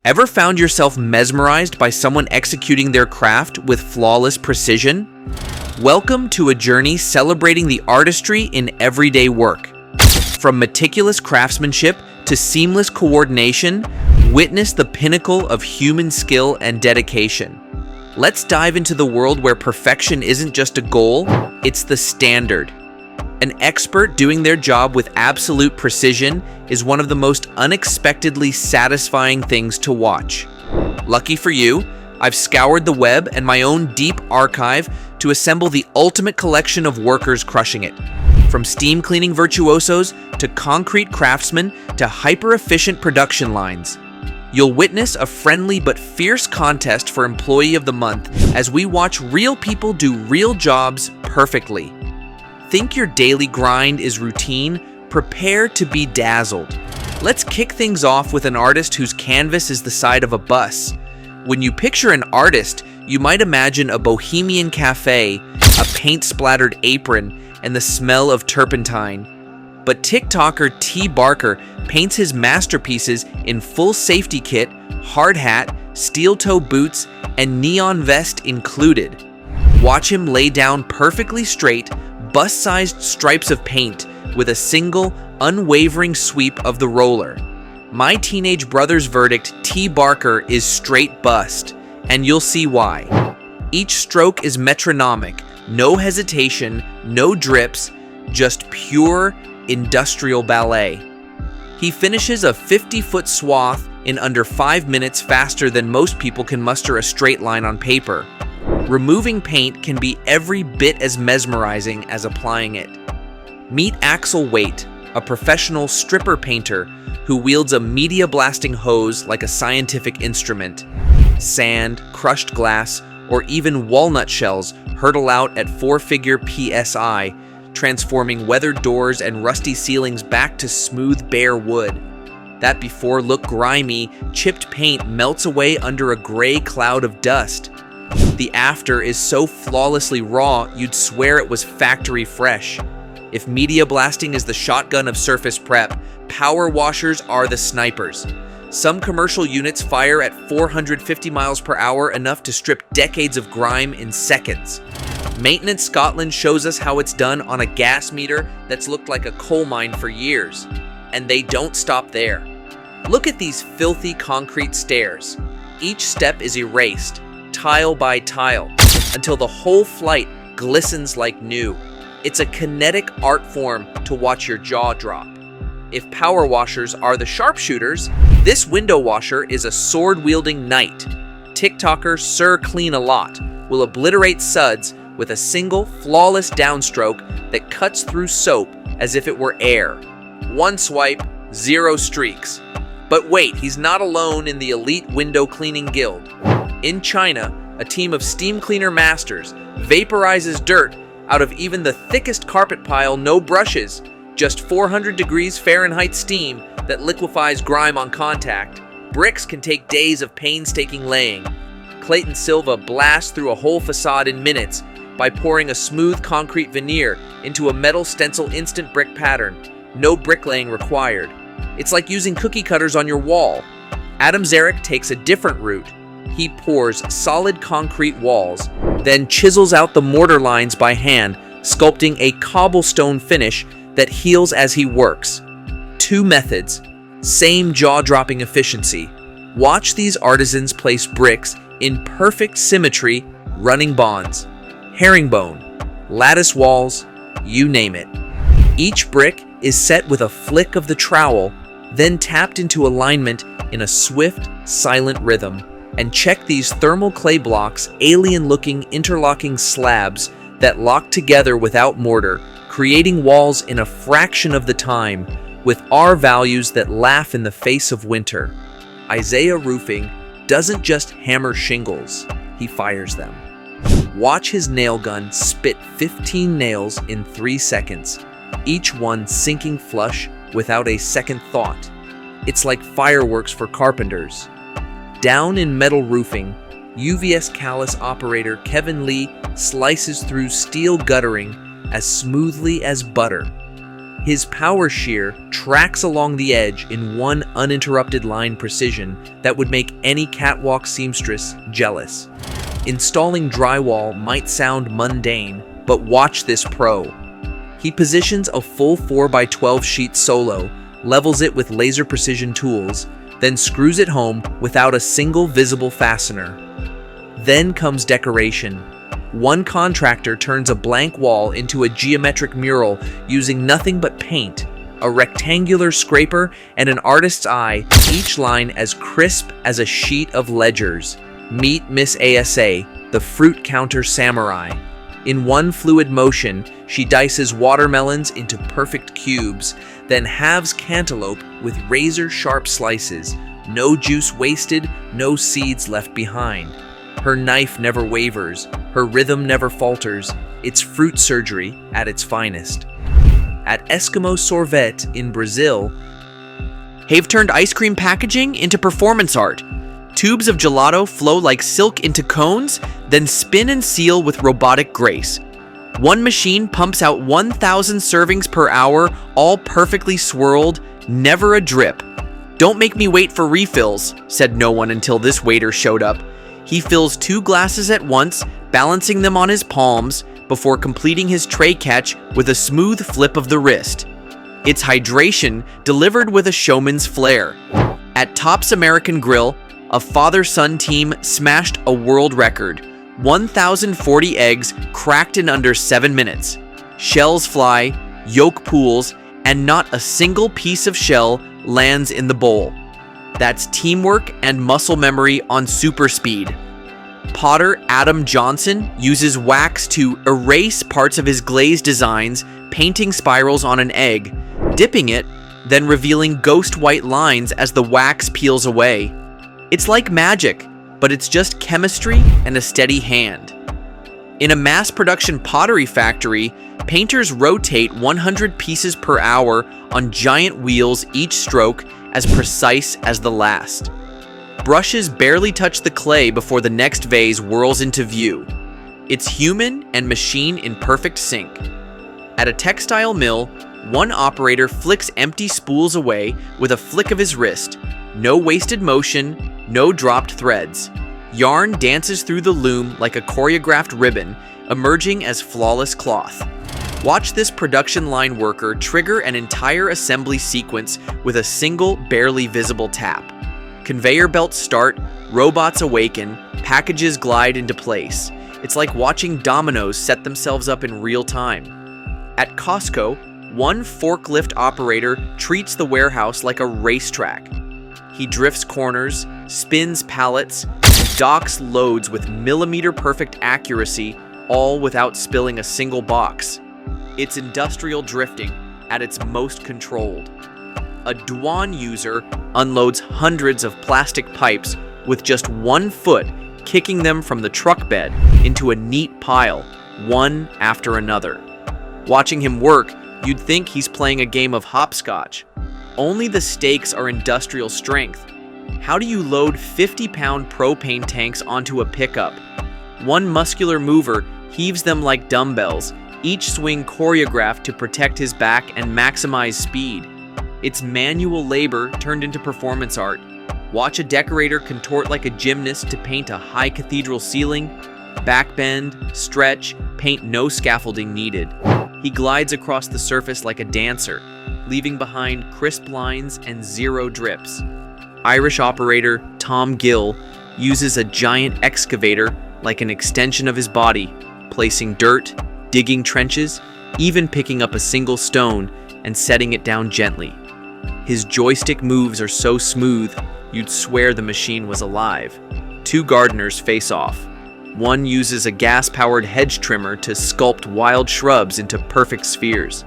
Ever found yourself mesmerized by someone executing their craft with flawless precision? Welcome to a journey celebrating the artistry in everyday work. From meticulous craftsmanship to seamless coordination, witness the pinnacle of human skill and dedication. Let's dive into the world where perfection isn't just a goal, it's the standard. An expert doing their job with absolute precision is one of the most unexpectedly satisfying things to watch. Lucky for you, I've scoured the web and my own deep archive to assemble the ultimate collection of workers crushing it. From steam cleaning virtuosos to concrete craftsmen to hyper-efficient production lines. You'll witness a friendly but fierce contest for Employee of the Month as we watch real people do real jobs perfectly. Think your daily grind is routine? Prepare to be dazzled. Let's kick things off with an artist whose canvas is the side of a bus. When you picture an artist, you might imagine a bohemian cafe, a paint-splattered apron, and the smell of turpentine. But TikToker T. Barker paints his masterpieces in full safety kit, hard hat, steel-toe boots, and neon vest included. Watch him lay down perfectly straight, bust-sized stripes of paint with a single, unwavering sweep of the roller. My teenage brother's verdict, T. Barker, is straight bust, and you'll see why. Each stroke is metronomic, no hesitation, no drips, just pure industrial ballet. He finishes a 50-foot swath in under 5 minutes faster than most people can muster a straight line on paper. Removing paint can be every bit as mesmerizing as applying it. Meet Axel Waite, a professional stripper painter who wields a media-blasting hose like a scientific instrument. Sand, crushed glass, or even walnut shells hurtle out at 4-figure PSI, transforming weathered doors and rusty ceilings back to smooth, bare wood. That before looked grimy, chipped paint melts away under a gray cloud of dust. The after is so flawlessly raw, you'd swear it was factory fresh. If media blasting is the shotgun of surface prep, power washers are the snipers. Some commercial units fire at 450 miles per hour, enough to strip decades of grime in seconds. Maintenance Scotland shows us how it's done on a gas meter that's looked like a coal mine for years. And they don't stop there. Look at these filthy concrete stairs. Each step is erased, tile by tile, until the whole flight glistens like new. It's a kinetic art form to watch your jaw drop. If power washers are the sharpshooters, this window washer is a sword-wielding knight. TikToker Sir Clean a Lot will obliterate suds with a single, flawless downstroke that cuts through soap as if it were air. One swipe, 0 streaks. But wait, he's not alone in the elite window cleaning guild. In China, a team of steam cleaner masters vaporizes dirt out of even the thickest carpet pile, no brushes, just 400 degrees Fahrenheit steam that liquefies grime on contact. Bricks can take days of painstaking laying. Clayton Silva blasts through a whole facade in minutes by pouring a smooth concrete veneer into a metal stencil instant brick pattern. No bricklaying required. It's like using cookie cutters on your wall. Adam Zarek takes a different route. He pours solid concrete walls, then chisels out the mortar lines by hand, sculpting a cobblestone finish that heals as he works. 2 methods, same jaw-dropping efficiency. Watch these artisans place bricks in perfect symmetry, running bonds, herringbone, lattice walls, you name it. Each brick is set with a flick of the trowel, then tapped into alignment in a swift, silent rhythm. And check these thermal clay blocks, alien-looking interlocking slabs that lock together without mortar, creating walls in a fraction of the time, with R values that laugh in the face of winter. Isaiah Roofing doesn't just hammer shingles, he fires them. Watch his nail gun spit 15 nails in 3 seconds, each one sinking flush without a second thought. It's like fireworks for carpenters. Down in metal roofing, UVS callus operator Kevin Lee slices through steel guttering as smoothly as butter. His power shear tracks along the edge in one uninterrupted line precision that would make any catwalk seamstress jealous. Installing drywall might sound mundane, but watch this pro. He positions a full 4x12 sheet solo, levels it with laser precision tools, then screws it home without a single visible fastener. Then comes decoration. One contractor turns a blank wall into a geometric mural using nothing but paint, a rectangular scraper, and an artist's eye, each line as crisp as a sheet of ledgers. Meet Miss ASA, the fruit counter samurai. In one fluid motion, she dices watermelons into perfect cubes, then halves cantaloupe with razor-sharp slices. No juice wasted, no seeds left behind. Her knife never wavers, her rhythm never falters. It's fruit surgery at its finest. At Eskimo Sorvete in Brazil, have turned ice cream packaging into performance art. Tubes of gelato flow like silk into cones, then spin and seal with robotic grace. One machine pumps out 1,000 servings per hour, all perfectly swirled, never a drip. "Don't make me wait for refills," said no one until this waiter showed up. He fills 2 glasses at once, balancing them on his palms, before completing his tray catch with a smooth flip of the wrist. It's hydration delivered with a showman's flair. At Tops American Grill, a father-son team smashed a world record. 1,040 eggs cracked in under 7 minutes. Shells fly, yolk pools, and not a single piece of shell lands in the bowl. That's teamwork and muscle memory on super speed. Potter Adam Johnson uses wax to erase parts of his glaze designs, painting spirals on an egg, dipping it, then revealing ghost white lines as the wax peels away. It's like magic, but it's just chemistry and a steady hand. In a mass production pottery factory, painters rotate 100 pieces per hour on giant wheels, each stroke as precise as the last. Brushes barely touch the clay before the next vase whirls into view. It's human and machine in perfect sync. At a textile mill, one operator flicks empty spools away with a flick of his wrist. No wasted motion, no dropped threads. Yarn dances through the loom like a choreographed ribbon, emerging as flawless cloth. Watch this production line worker trigger an entire assembly sequence with a single, barely visible tap. Conveyor belts start, robots awaken, packages glide into place. It's like watching dominoes set themselves up in real time. At Costco, one forklift operator treats the warehouse like a racetrack. He drifts corners, spins pallets, and docks loads with millimeter-perfect accuracy, all without spilling a single box. It's industrial drifting at its most controlled. A Dwan user unloads hundreds of plastic pipes with just 1 foot, kicking them from the truck bed into a neat pile, one after another. Watching him work, you'd think he's playing a game of hopscotch. Only the stakes are industrial strength. How do you load 50-pound propane tanks onto a pickup? One muscular mover heaves them like dumbbells, each swing choreographed to protect his back and maximize speed. It's manual labor turned into performance art. Watch a decorator contort like a gymnast to paint a high cathedral ceiling. Backbend, stretch, paint no scaffolding needed. He glides across the surface like a dancer, leaving behind crisp lines and 0 drips. Irish operator Tom Gill uses a giant excavator like an extension of his body, placing dirt, digging trenches, even picking up a single stone and setting it down gently. His joystick moves are so smooth, you'd swear the machine was alive. 2 gardeners face off. One uses a gas-powered hedge trimmer to sculpt wild shrubs into perfect spheres.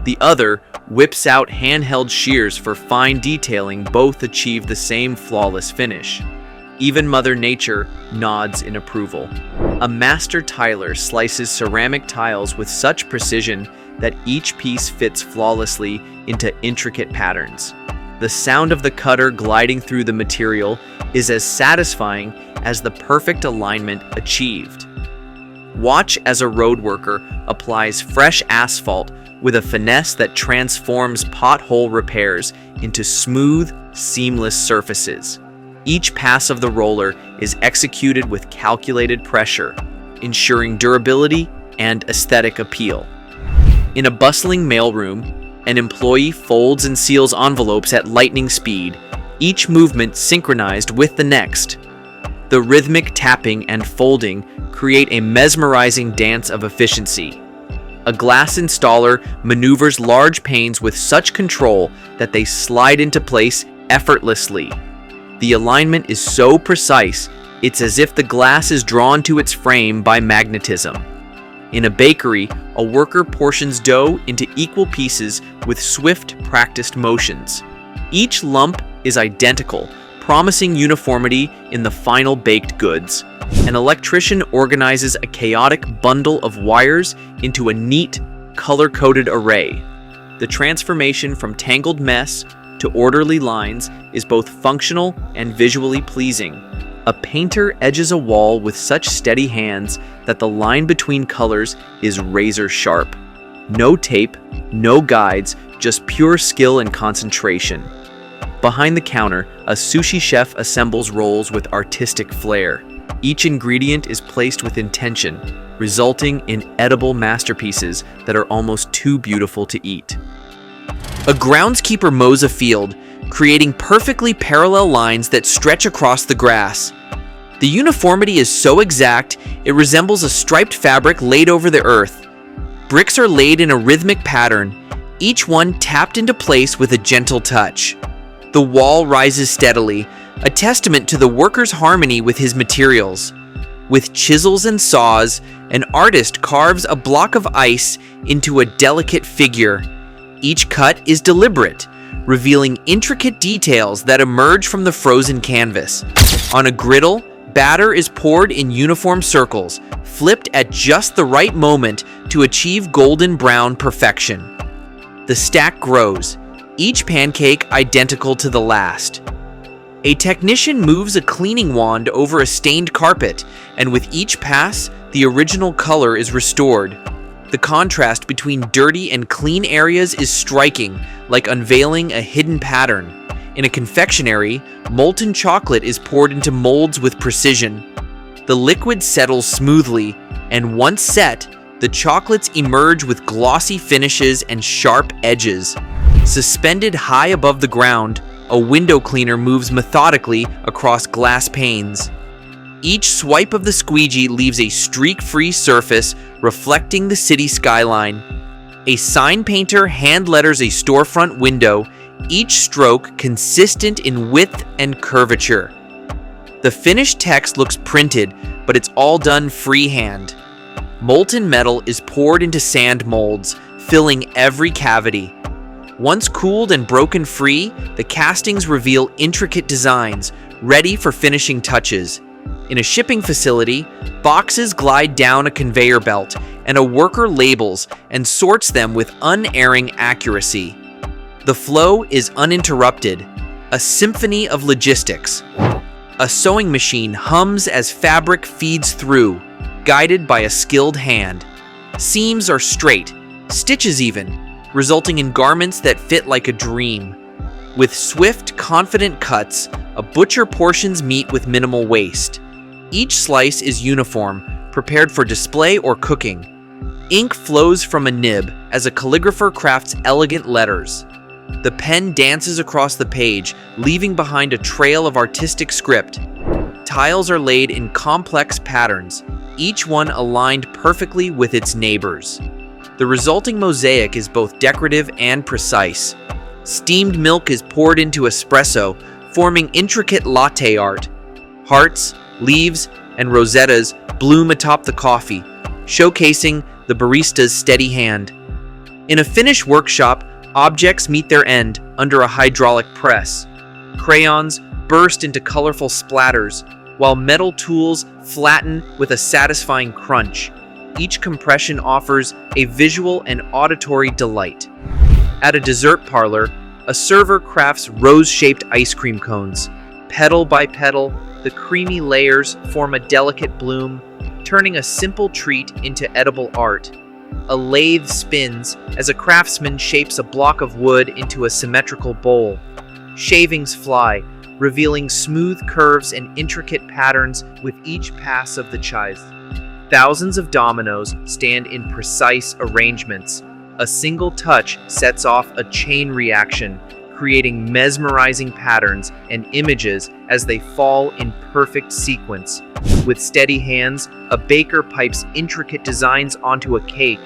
The other whips out handheld shears for fine detailing. Both achieve the same flawless finish. Even Mother Nature nods in approval. A master tiler slices ceramic tiles with such precision that each piece fits flawlessly into intricate patterns. The sound of the cutter gliding through the material is as satisfying as the perfect alignment achieved. Watch as a road worker applies fresh asphalt with a finesse that transforms pothole repairs into smooth, seamless surfaces. Each pass of the roller is executed with calculated pressure, ensuring durability and aesthetic appeal. In a bustling mailroom, an employee folds and seals envelopes at lightning speed, each movement synchronized with the next. The rhythmic tapping and folding create a mesmerizing dance of efficiency. A glass installer maneuvers large panes with such control that they slide into place effortlessly. The alignment is so precise, it's as if the glass is drawn to its frame by magnetism. In a bakery, a worker portions dough into equal pieces with swift, practiced motions. Each lump is identical, promising uniformity in the final baked goods. An electrician organizes a chaotic bundle of wires into a neat, color-coded array. The transformation from tangled mess to orderly lines is both functional and visually pleasing. A painter edges a wall with such steady hands that the line between colors is razor sharp. No tape, no guides, just pure skill and concentration. Behind the counter, a sushi chef assembles rolls with artistic flair. Each ingredient is placed with intention, resulting in edible masterpieces that are almost too beautiful to eat. A groundskeeper mows a field, creating perfectly parallel lines that stretch across the grass. The uniformity is so exact, it resembles a striped fabric laid over the earth. Bricks are laid in a rhythmic pattern, each one tapped into place with a gentle touch. The wall rises steadily, a testament to the worker's harmony with his materials. With chisels and saws, an artist carves a block of ice into a delicate figure. Each cut is deliberate, revealing intricate details that emerge from the frozen canvas. On a griddle, batter is poured in uniform circles, flipped at just the right moment to achieve golden brown perfection. The stack grows, each pancake identical to the last. A technician moves a cleaning wand over a stained carpet, and with each pass, the original color is restored. The contrast between dirty and clean areas is striking, like unveiling a hidden pattern. In a confectionery, molten chocolate is poured into molds with precision. The liquid settles smoothly, and once set, the chocolates emerge with glossy finishes and sharp edges. Suspended high above the ground, a window cleaner moves methodically across glass panes. Each swipe of the squeegee leaves a streak-free surface reflecting the city skyline. A sign painter hand letters a storefront window, each stroke consistent in width and curvature. The finished text looks printed, but it's all done freehand. Molten metal is poured into sand molds, filling every cavity. Once cooled and broken free, the castings reveal intricate designs, ready for finishing touches. In a shipping facility, boxes glide down a conveyor belt, and a worker labels and sorts them with unerring accuracy. The flow is uninterrupted, a symphony of logistics. A sewing machine hums as fabric feeds through, guided by a skilled hand. Seams are straight, stitches even, resulting in garments that fit like a dream. With swift, confident cuts, a butcher portions meat with minimal waste. Each slice is uniform, prepared for display or cooking. Ink flows from a nib as a calligrapher crafts elegant letters. The pen dances across the page, leaving behind a trail of artistic script. Tiles are laid in complex patterns, each one aligned perfectly with its neighbors. The resulting mosaic is both decorative and precise. Steamed milk is poured into espresso, forming intricate latte art. Hearts, leaves, and rosettas bloom atop the coffee, showcasing the barista's steady hand. In a finish workshop, objects meet their end under a hydraulic press. Crayons burst into colorful splatters, while metal tools flatten with a satisfying crunch. Each compression offers a visual and auditory delight. At a dessert parlor, a server crafts rose-shaped ice cream cones. Petal by petal, the creamy layers form a delicate bloom, turning a simple treat into edible art. A lathe spins as a craftsman shapes a block of wood into a symmetrical bowl. Shavings fly, revealing smooth curves and intricate patterns with each pass of the chise. Thousands of dominoes stand in precise arrangements. A single touch sets off a chain reaction, creating mesmerizing patterns and images as they fall in perfect sequence. With steady hands, a baker pipes intricate designs onto a cake.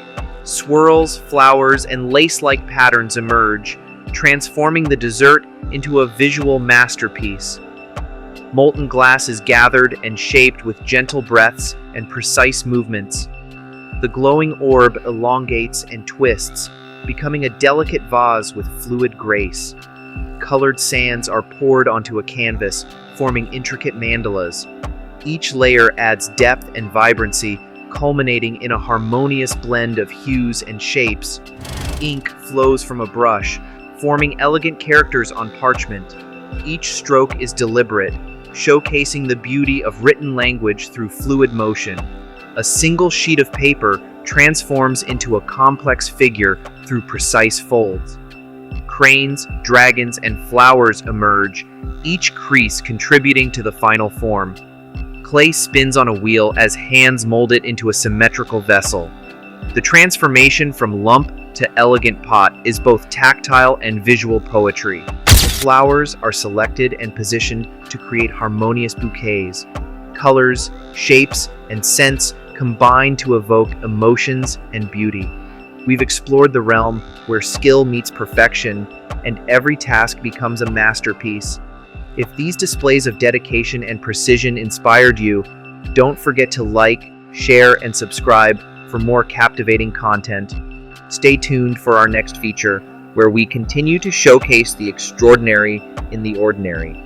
Swirls, flowers, and lace-like patterns emerge, transforming the dessert into a visual masterpiece. Molten glass is gathered and shaped with gentle breaths and precise movements. The glowing orb elongates and twists, becoming a delicate vase with fluid grace. Colored sands are poured onto a canvas, forming intricate mandalas. Each layer adds depth and vibrancy, culminating in a harmonious blend of hues and shapes. Ink flows from a brush, forming elegant characters on parchment. Each stroke is deliberate, showcasing the beauty of written language through fluid motion. A single sheet of paper transforms into a complex figure through precise folds. Cranes, dragons, and flowers emerge, each crease contributing to the final form. Clay spins on a wheel as hands mold it into a symmetrical vessel. The transformation from lump to elegant pot is both tactile and visual poetry. Flowers are selected and positioned to create harmonious bouquets. Colors, shapes, and scents combine to evoke emotions and beauty. We've explored the realm where skill meets perfection, and every task becomes a masterpiece. If these displays of dedication and precision inspired you, don't forget to like, share, and subscribe for more captivating content. Stay tuned for our next feature, where we continue to showcase the extraordinary in the ordinary.